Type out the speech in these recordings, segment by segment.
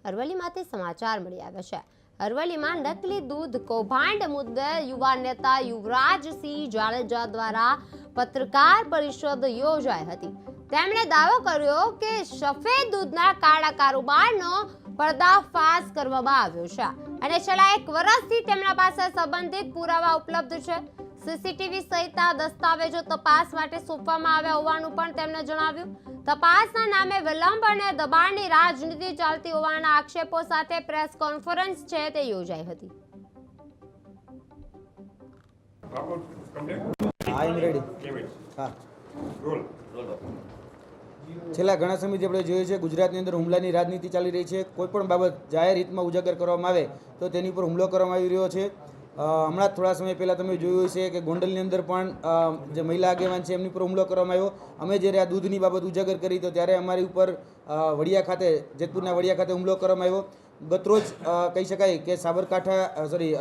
અરવલ્લીમાંથી સમાચાર મળી આવ્યા છે। અરવલ્લીમાં નકલી દૂધ કૌભાંડ મુદ્દે યુવા નેતા યુવરાજસિંહ જાડેજા દ્વારા પત્રકાર પરિષદ યોજાઈ હતી। તેમણે દાવો કર્યો કે સફેદ દૂધના કાળા કારોબારનો પર્દાફાશ કરવામાં આવ્યો છે અને છેલ્લા 1 વર્ષથી તેમના પાસે સંબંધિત પુરાવા ઉપલબ્ધ છે। સીસીટીવી સહિતના દસ્તાવેજો તપાસ માટે સોંપવામાં આવ્યા હોવાનું પણ તેમણે જણાવ્યું। તપાસના નામે વિલંબ અને દબાણની રાજનીતિ ચાલતી હોવાના આક્ષેપો સાથે પ્રેસ કોન્ફરન્સ છે તે યોજાઈ હતી। છેલ્લા ઘણા સમયથી આપણે જોઈએ છે ગુજરાતની અંદર હુમલાની રાજનીતિ ચાલી રહી છે। કોઈ પણ બાબત જાહેર હિતમાં ઉજાગર કરવામાં આવે તો તેની પર હુમલો કરવામાં આવી રહ્યો છે। હમણાં થોડા સમય પહેલાં તમે જોયું છે કે ગોંડલની અંદર પણ જે મહિલા આગેવાન છે એમની પર હુમલો કરવામાં આવ્યો। અમે જ્યારે આ દૂધની બાબત ઉજાગર કરી તો ત્યારે અમારી ઉપર વડિયા ખાતે જેતપુરના વડિયા ખાતે હુમલો કરવામાં આવ્યો। ગતરોજ કહી શકાય કે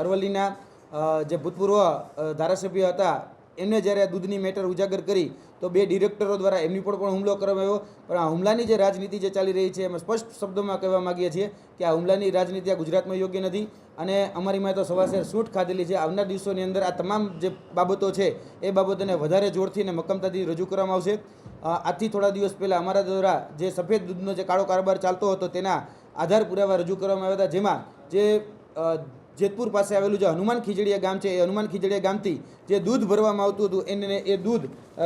અરવલ્લીના જે ભૂતપૂર્વ ધારાસભ્ય હતા એમને જ્યારે આ દૂધની મેટર ઉજાગર કરી તો 2 ડિરેક્ટરો દ્વારા એમની પર પણ હુમલો કરવામાં આવ્યો। પણ આ હુમલાની જે રાજનીતિ જે ચાલી રહી છે એમાં સ્પષ્ટ શબ્દોમાં કહેવા માગીએ છીએ કે આ હુમલાની રાજનીતિ આ ગુજરાતમાં યોગ્ય નથી અને અમારી માં તો સવાસેર સૂટ ખાધેલી છે। આવનાર દિવસોની અંદર આ તમામ જે બાબતો છે એ બાબતોને વધારે જોરથી અને મક્કમતાથી રજૂ કરવામાં આવશે। આજથી થોડા દિવસ પહેલાં અમારા દ્વારા જે સફેદ દૂધનો જે કાળો કારોબાર ચાલતો હતો તેના આધાર પુરાવા રજૂ કરવામાં આવ્યા હતા, જેમાં જે જેતપુર પાસે આવેલું જે હનુમાન ખીજડીયા ગામ છે એ હનુમાન ખીજડીયા ગામથી જે દૂધ ભરવામાં આવતું હતું એને એ દૂધ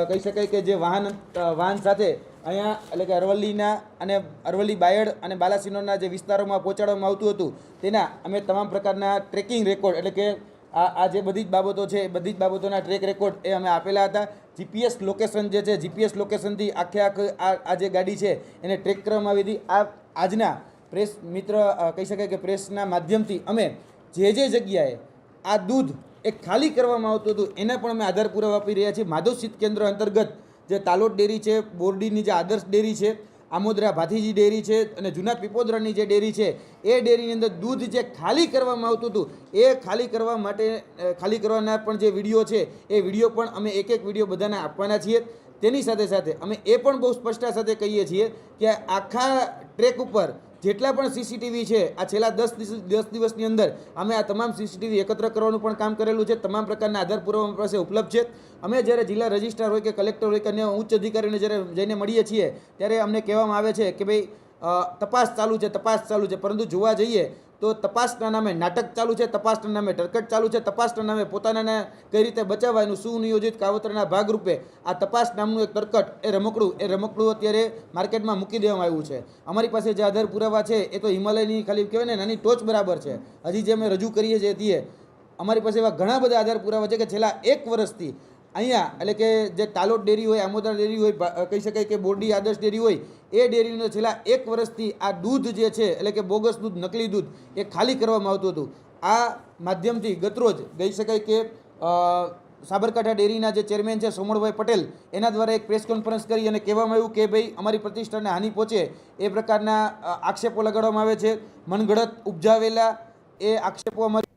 કહી શકાય કે જે વાહન સાથે અહીંયા એટલે કે અરવલ્લીના અને અરવલ્લી બાયડ અને બાલાસિનોરના જે વિસ્તારોમાં પહોંચાડવામાં આવતું હતું તેના અમે તમામ પ્રકારના ટ્રેકિંગ રેકોર્ડ એટલે કે આ જે બધી જ બાબતો છે એ બધી જ બાબતોના ટ્રેક રેકોર્ડ એ અમે આપેલા હતા। જીપીએસ લોકેશન જે છે જીપીએસ લોકેશનથી આખે આ જે ગાડી છે એને ટ્રેક કરવામાં આવી હતી। આજના પ્રેસ મિત્ર કહી શકાય કે પ્રેસના માધ્યમથી અમે જે જગ્યાએ આ દૂધ એ ખાલી કરવામાં આવતું હતું એના પણ અમે આધાર પુરાવા આપી રહ્યા છીએ। માધવ શીત કેન્દ્ર અંતર્ગત જે તાલોદ ડેરી છે, બોરડીની જે આદર્શ ડેરી છે, આમોદરા ભાથીજી ડેરી છે અને જૂના પીપોદરાની જે ડેરી છે એ ડેરીની અંદર દૂધ જે ખાલી કરવામાં આવતું હતું એ ખાલી કરવાના પણ જે વિડીયો છે એ વિડીયો પણ અમે એક વિડીયો બધાને આપવાના છીએ। તેની સાથે સાથે અમે એ પણ બહુ સ્પષ્ટતા સાથે કહીએ છીએ કે આખા ટ્રેક ઉપર જેટલા પણ સીસીટીવી છે આ છેલ્લા 10 દિવસની અંદર અમે આ તમામ સીસીટીવી એકત્ર કરવાનું પણ કામ કરેલું છે। તમામ પ્રકારના આધાર પુરાવા પાસે ઉપલબ્ધ છે। અમે જ્યારે જિલ્લા રજિસ્ટ્રાર હોય કે કલેક્ટર હોય કે અન્ય ઉચ્ચ અધિકારીને જ્યારે જઈને મળીએ છીએ ત્યારે અમને કહેવામાં આવે છે કે ભાઈ તપાસ ચાલુ છે, પરંતુ જોવા જઈએ તો તપાસના નામે નાટક ચાલુ છે, તપાસના નામે ટરકટ ચાલુ છે, તપાસના નામે પોતાનાને કઈ રીતે બચાવવા એનું સુનિયોજિત કાવતરના ભાગરૂપે આ તપાસ નામનું એક તરકટ એ રમકડું અત્યારે માર્કેટમાં મૂકી દેવામાં આવ્યું છે। અમારી પાસે જે આધાર પુરાવા છે એ તો હિમાલયની ખાલી કહેવાય ને નાની ટોચ બરાબર છે। હજી જે અમે રજૂ કરીએ છીએ અમારી પાસે એવા ઘણા બધા આધાર પુરાવા છે કે છેલ્લા 1 વર્ષથી અહીંયા એટલે કે જે તાલોદ ડેરી હોય, આમોદરા ડેરી હોય, કહી શકાય કે બોરડી આદર્શ ડેરી હોય એ ડેરીનો છેલ્લા 1 વર્ષથી આ દૂધ જે છે એટલે કે બોગસ દૂધ, નકલી દૂધ એ ખાલી કરવામાં આવતું હતું। આ માધ્યમથી ગતરોજ કહી શકાય કે સાબરકાંઠા ડેરીના જે ચેરમેન છે સોમણભાઈ પટેલ એના દ્વારા એક પ્રેસ કોન્ફરન્સ કરી અને કહેવામાં આવ્યું કે ભાઈ અમારી પ્રતિષ્ઠાને હાનિ પહોંચે એ પ્રકારના આક્ષેપો લગાડવામાં આવે છે। મનગઢત ઉપજાવેલા એ આક્ષેપો અમારી